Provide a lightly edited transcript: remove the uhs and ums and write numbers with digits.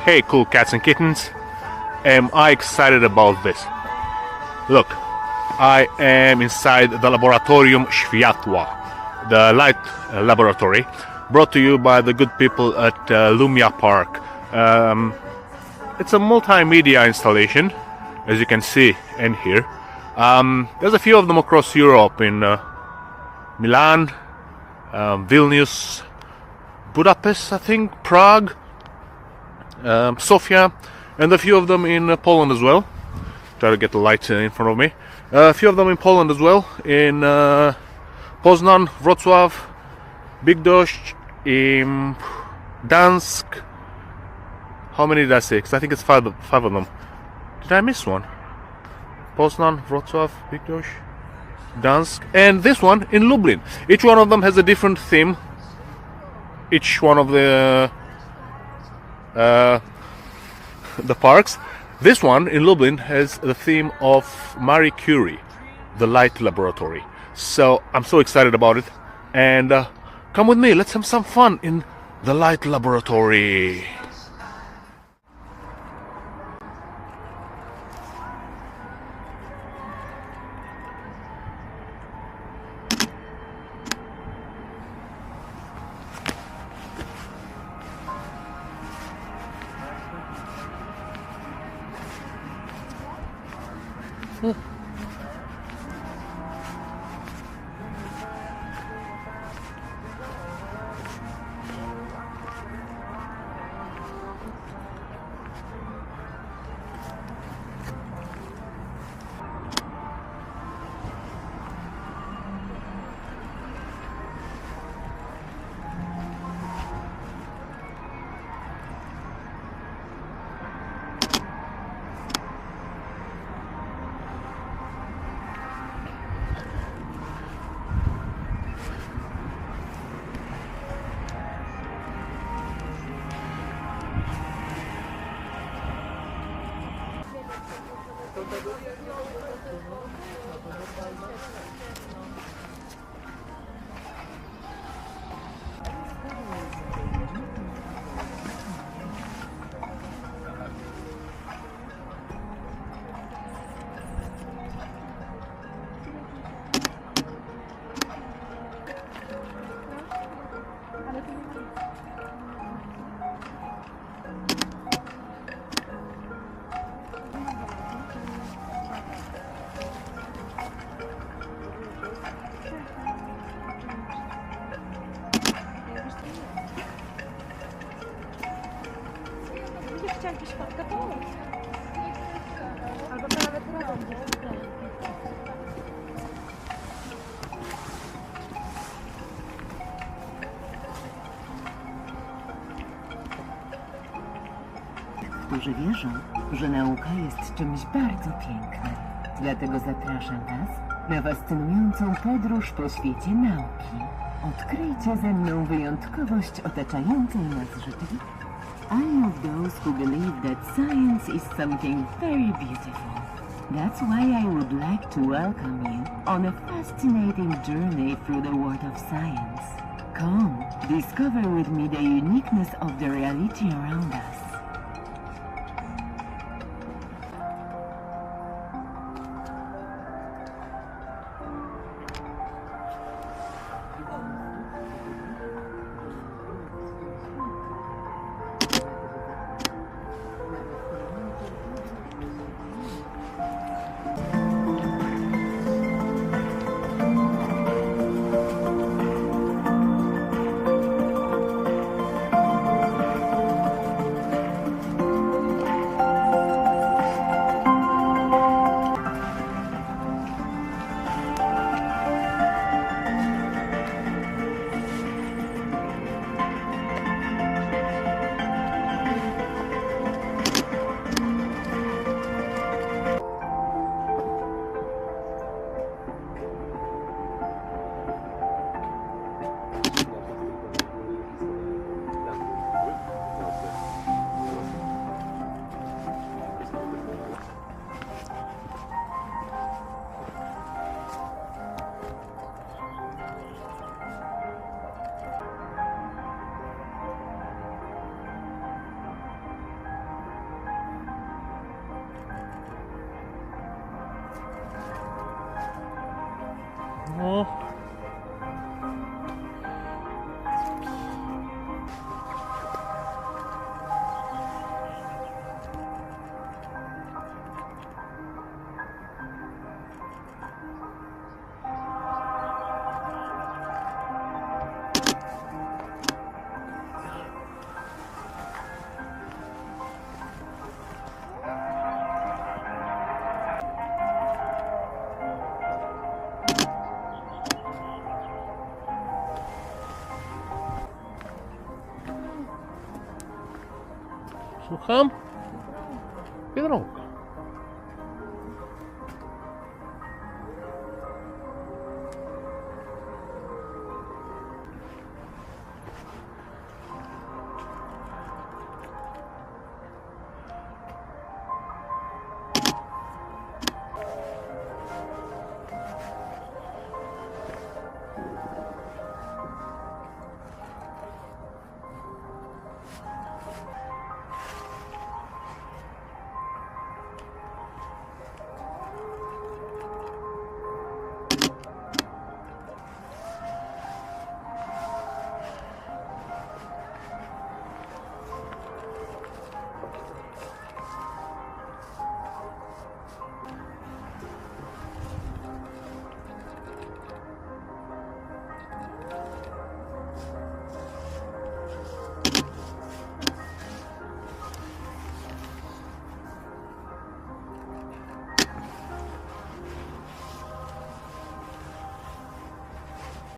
Hey cool cats and kittens, am I excited about this? Look, I am inside the Laboratorium Światła, the light laboratory, brought to you by the good people at LUMINA Park. It's a multimedia installation, as you can see and hear. There's a few of them across Europe, in Milan, Vilnius, Budapest, I think, Prague, Sofia, and a few of them in Poland as well. Try to get the light in front of me. A few of them in Poland as well, in Poznan, Wrocław, Bydgoszcz, in Gdansk. How many did I say? 'Cause I think it's five of them. Did I miss one? Poznan, Wrocław, Bydgoszcz, Gdansk, and this one in Lublin. Each one of them has a different theme. Each one of the parks. This one in Lublin has the theme of Marie Curie, the light laboratory. So I'm so excited about it. And come with me, let's have some fun in the light laboratory. Jakieś fotka to albo to nawet razem. Którzy wierzą, że nauka jest czymś bardzo pięknym. Dlatego zapraszam Was na fascynującą podróż po świecie nauki. Odkryjcie ze mną wyjątkowość otaczającej nas rzeczywistości. I'm of those who believe that science is something very beautiful. That's why I would like to welcome you on a fascinating journey through the world of science. Come, discover with me the uniqueness of the reality around us. O. Słucham? Biedronka.